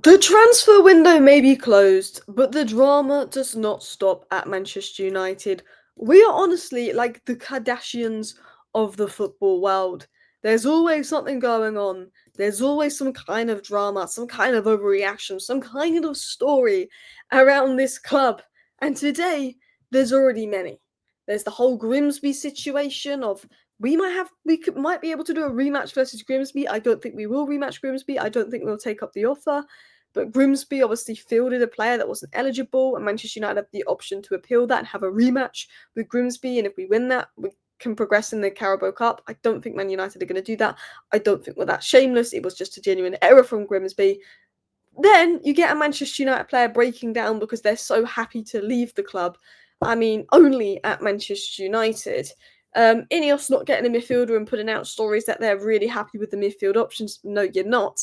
The transfer window may be closed, but the drama does not stop at Manchester United. We are honestly like the Kardashians of the football world. There's always something going on. There's always some kind of drama, some kind of overreaction, some kind of story around this club. And today, there's already many. There's the whole Grimsby situation of might be able to do a rematch versus Grimsby. I don't think we will rematch Grimsby. I don't think we'll take up the offer. But Grimsby obviously fielded a player that wasn't eligible, and Manchester United have the option to appeal that and have a rematch with Grimsby. And if we win that, we can progress in the Carabao Cup. I don't think Man United are going to do that. I don't think we're that shameless. It was just a genuine error from Grimsby. Then you get a Manchester United player breaking down because they're so happy to leave the club. I mean, only at Manchester United. INEOS not getting a midfielder and putting out stories that they're really happy with the midfield options. No, you're not.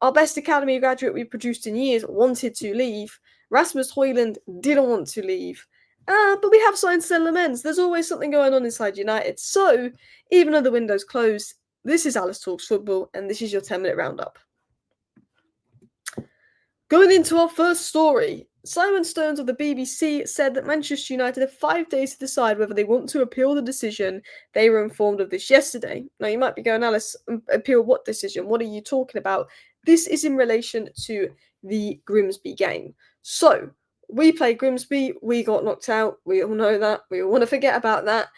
Our best academy graduate we produced in years wanted to leave. Rasmus Hojlund didn't want to leave. But we have signed Lammens. There's always something going on inside United. So, even though the window's closed, this is Alice Talks Football, and this is your 10-minute roundup. Going into our first story, Simon Stones of the BBC said that Manchester United have 5 days to decide whether they want to appeal the decision. They were informed of this yesterday. Now, you might be going, Alice, appeal what decision? What are you talking about? This is in relation to the Grimsby game. So, we played Grimsby, we got knocked out, we all know that, we all want to forget about that.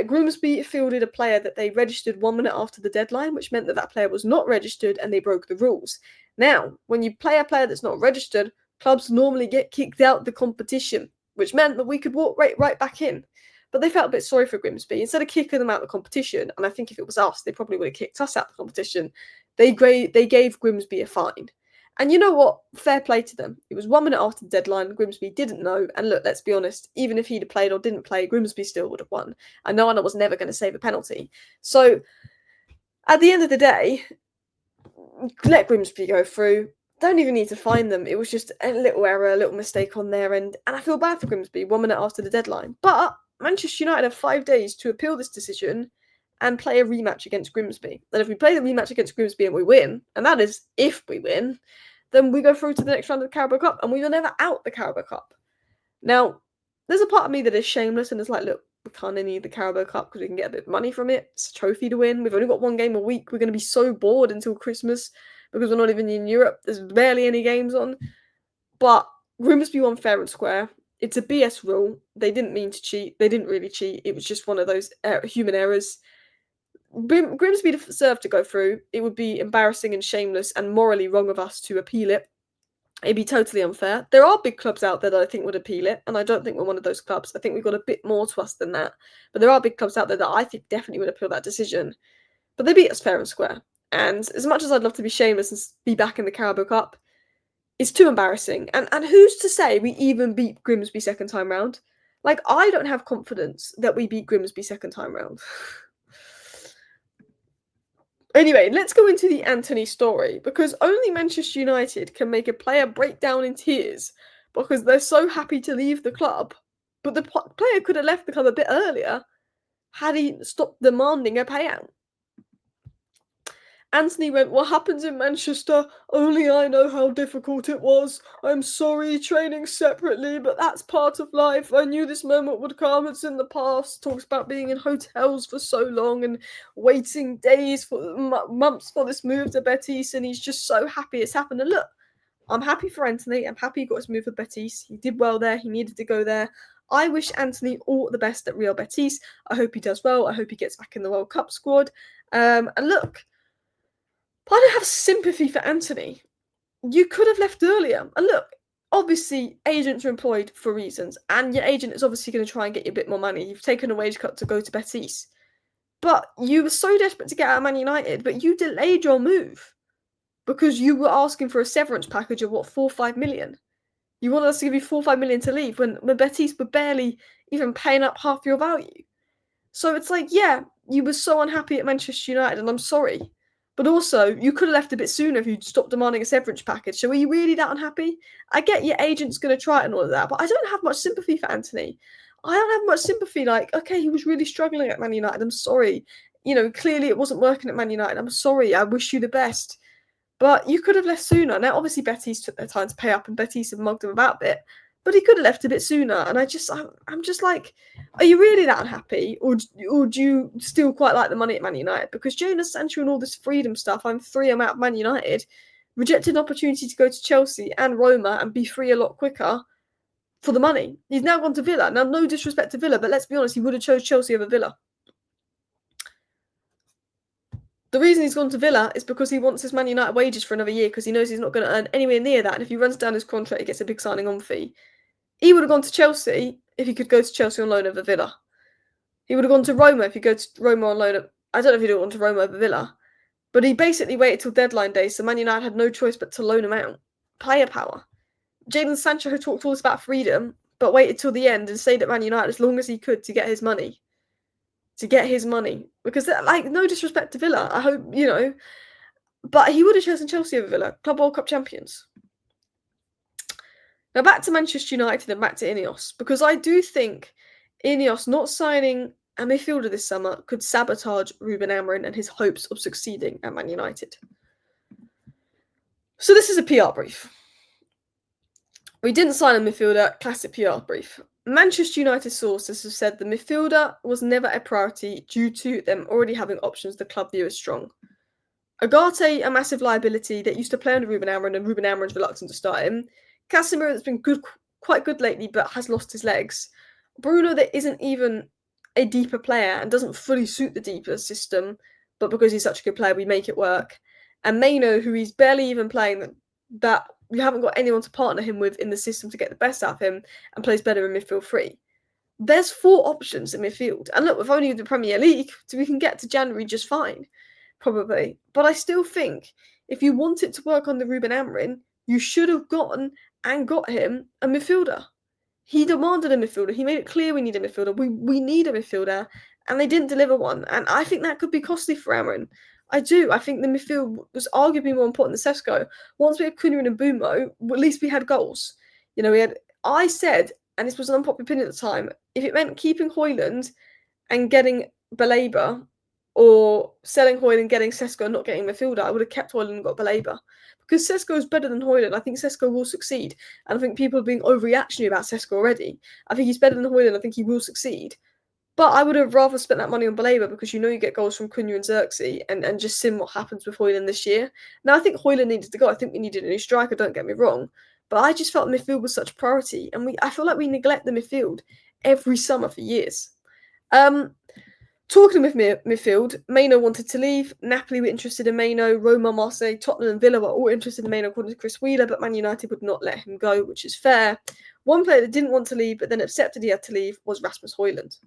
Grimsby fielded a player that they registered 1 minute after the deadline, which meant that that player was not registered and they broke the rules. Now, when you play a player that's not registered, clubs normally get kicked out of the competition, which meant that we could walk right back in. But they felt a bit sorry for Grimsby. Instead of kicking them out of the competition, and I think if it was us, they probably would have kicked us out of the competition, they gave Grimsby a fine. And you know what? Fair play to them. It was 1 minute after the deadline. Grimsby didn't know. And look, let's be honest, even if he'd have played or didn't play, Grimsby still would have won. And no one was never going to save a penalty. So, at the end of the day, let Grimsby go through. Don't even need to fine them. It was just a little error, a little mistake on their end. And I feel bad for Grimsby 1 minute after the deadline. But Manchester United have 5 days to appeal this decision and play a rematch against Grimsby. And if we play the rematch against Grimsby and we win, and that is if we win, then we go through to the next round of the Carabao Cup and we were never out the Carabao Cup. Now, there's a part of me that is shameless and is like, look, we kind of need the Carabao Cup because we can get a bit of money from it. It's a trophy to win. We've only got 1 game a week. We're going to be so bored until Christmas because we're not even in Europe. There's barely any games on. But Grimsby won fair and square. It's a BS rule. They didn't mean to cheat. They didn't really cheat. It was just one of those human errors. Grimsby deserved to go through. It would be embarrassing and shameless and morally wrong of us to appeal it. It'd be totally unfair. There are big clubs out there that I think would appeal it, and I don't think we're one of those clubs. I think we've got a bit more to us than that. But there are big clubs out there that I think definitely would appeal that decision. But they beat us fair and square. And as much as I'd love to be shameless and be back in the Carabao Cup, it's too embarrassing. And who's to say we even beat Grimsby second time round? Like, I don't have confidence that we beat Grimsby second time round. Anyway, let's go into the Antony story, because only Manchester United can make a player break down in tears because they're so happy to leave the club. But the player could have left the club a bit earlier had he stopped demanding a payout. Antony went, "What happens in Manchester? Only I know how difficult it was. I'm sorry, training separately, but that's part of life. I knew this moment would come. It's in the past." Talks about being in hotels for so long and waiting days for months for this move to Betis, and he's just so happy it's happened. And look, I'm happy for Antony. I'm happy he got his move for Betis. He did well there. He needed to go there. I wish Antony all the best at Real Betis. I hope he does well. I hope he gets back in the World Cup squad. And look, I don't have sympathy for Antony. You could have left earlier. And look, obviously, agents are employed for reasons, and your agent is obviously going to try and get you a bit more money. You've taken a wage cut to go to Betis. But you were so desperate to get out of Man United, but you delayed your move because you were asking for a severance package of, 4 or 5 million? You wanted us to give you 4 or 5 million to leave when Betis were barely even paying up half your value. So it's like, yeah, you were so unhappy at Manchester United, and I'm sorry. But also, you could have left a bit sooner if you'd stopped demanding a severance package. So were you really that unhappy? I get your agent's going to try it and all of that, but I don't have much sympathy for Antony. I don't have much sympathy. Like, okay, he was really struggling at Man United. I'm sorry. Clearly it wasn't working at Man United. I'm sorry. I wish you the best. But you could have left sooner. Now, obviously, Betis took their time to pay up, and Betis have mugged him about a bit. But he could have left a bit sooner. And I'm just like, are you really that unhappy, or do you still quite like the money at Man United? Because Jonas Sancho and all this freedom stuff, I'm out of Man United, rejected an opportunity to go to Chelsea and Roma and be free a lot quicker for the money. He's now gone to Villa. Now, no disrespect to Villa, but let's be honest, he would have chose Chelsea over Villa. The reason he's gone to Villa is because he wants his Man United wages for another year because he knows he's not going to earn anywhere near that. And if he runs down his contract, he gets a big signing on fee. He would have gone to Chelsea if he could go to Chelsea on loan over Villa. He would have gone to Roma if he go to Roma on loan. I don't know if he'd have gone to Roma over Villa. But he basically waited till deadline day, so Man United had no choice but to loan him out. Player power. Jadon Sancho who talked all this about freedom, but waited till the end and stayed at Man United as long as he could to get his money. Because, no disrespect to Villa, I hope, but he would have chosen Chelsea over Villa, Club World Cup champions. Now back to Manchester United and back to INEOS, because I do think INEOS not signing a midfielder this summer could sabotage Ruben Amorim and his hopes of succeeding at Man United. So this is a PR brief. We didn't sign a midfielder, classic PR brief. Manchester United sources have said the midfielder was never a priority due to them already having options the club view as strong. Agate, a massive liability that used to play under Ruben Amorim, and Ruben Amorim's reluctant to start him. Casemiro, that's been quite good lately, but has lost his legs. Bruno, that isn't even a deeper player and doesn't fully suit the deeper system, but because he's such a good player, we make it work. And Mainoo, who he's barely even playing, that we haven't got anyone to partner him with in the system to get the best out of him, and plays better in midfield 3. There's 4 options in midfield. And look, we've only the Premier League, so we can get to January just fine, probably. But I still think if you want it to work on the Ruben Amorim, you should have gotten and got him a midfielder. He demanded a midfielder. He made it clear we need a midfielder. We need a midfielder, and they didn't deliver one. And I think that could be costly for Amorim. I do. I think the midfield was arguably more important than Sesko. Once we had Cunha and Mbeumo, at least we had goals. I said, and this was an unpopular opinion at the time, if it meant keeping Hojlund and getting Baleba, or selling Hojlund and getting Sesko and not getting midfielder, I would have kept Hojlund and got Baleba. Because Sesko is better than Hojlund. I think Sesko will succeed. And I think people are being overreactionary about Sesko already. I think he's better than Hojlund. I think he will succeed. But I would have rather spent that money on Baleba because you get goals from Cunha and Xerxes and just seen what happens with Hojlund this year. Now, I think Hojlund needed to go. I think we needed a new striker, don't get me wrong. But I just felt midfield was such a priority. And I feel like we neglect the midfield every summer for years. Talking with midfield, Mainoo wanted to leave. Napoli were interested in Mainoo. Roma, Marseille, Tottenham and Villa were all interested in Mainoo according to Chris Wheeler, but Man United would not let him go, which is fair. One player that didn't want to leave but then accepted he had to leave was Rasmus Hojlund.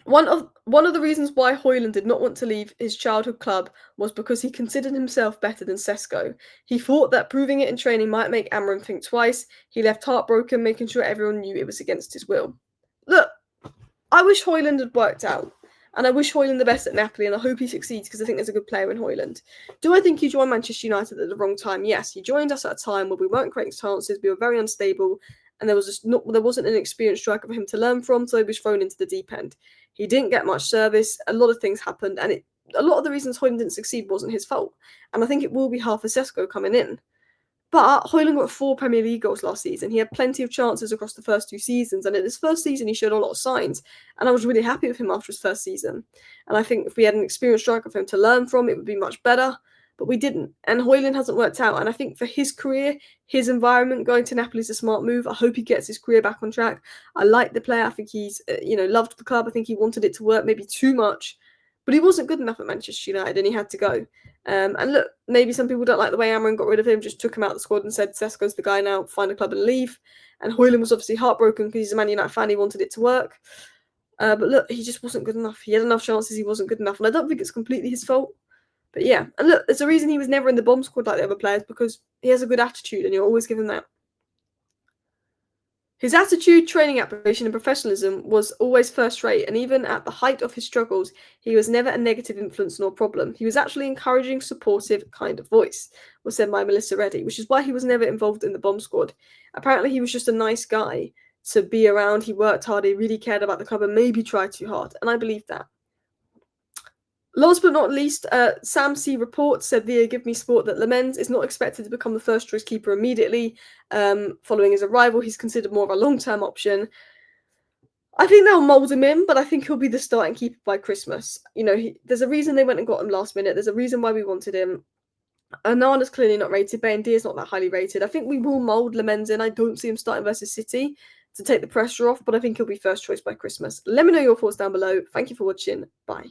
One of the reasons why Hojlund did not want to leave his childhood club was because he considered himself better than Sesko. He thought that proving it in training might make Amorim think twice. He left heartbroken, making sure everyone knew it was against his will. Look, I wish Hojlund had worked out. And I wish Hojlund the best at Napoli, and I hope he succeeds because I think there's a good player in Hojlund. Do I think he joined Manchester United at the wrong time? Yes, he joined us at a time where we weren't creating chances, we were very unstable, and there wasn't an experienced striker for him to learn from, so he was thrown into the deep end. He didn't get much service, a lot of things happened, and a lot of the reasons Hojlund didn't succeed wasn't his fault. And I think it will be hard for Sesko coming in. But Hojlund got 4 Premier League goals last season. He had plenty of chances across the first 2 seasons, and in his first season he showed a lot of signs, and I was really happy with him after his first season. And I think if we had an experienced striker for him to learn from, it would be much better, but we didn't. And Hojlund hasn't worked out, and I think for his career, his environment, going to Napoli is a smart move. I hope he gets his career back on track. I like the player. I think he's, loved the club. I think he wanted it to work maybe too much, but he wasn't good enough at Manchester United, and he had to go. And look, maybe some people don't like the way Amorim got rid of him, just took him out of the squad and said, Sesko's the guy now, find a club and leave. And Hojlund was obviously heartbroken because he's a Man United fan, he wanted it to work. But look, he just wasn't good enough. He had enough chances, he wasn't good enough. And I don't think it's completely his fault. But yeah, and look, there's a reason he was never in the bomb squad like the other players, because he has a good attitude and you'll always give him that. His attitude, training application and professionalism was always first rate, and even at the height of his struggles, he was never a negative influence nor problem. He was actually encouraging, supportive kind of voice, was said by Melissa Reddy, which is why he was never involved in the bomb squad. Apparently he was just a nice guy to be around, he worked hard, he really cared about the club and maybe tried too hard, and I believe that. Last but not least, Sam C. Report said via Give Me Sport that Lammens is not expected to become the first choice keeper immediately. Following his arrival, he's considered more of a long-term option. I think they'll mould him in, but I think he'll be the starting keeper by Christmas. You know, there's a reason they went and got him last minute. There's a reason why we wanted him. Onana's clearly not rated. Bayendier is not that highly rated. I think we will mould Lammens in. I don't see him starting versus City to take the pressure off, but I think he'll be first choice by Christmas. Let me know your thoughts down below. Thank you for watching. Bye.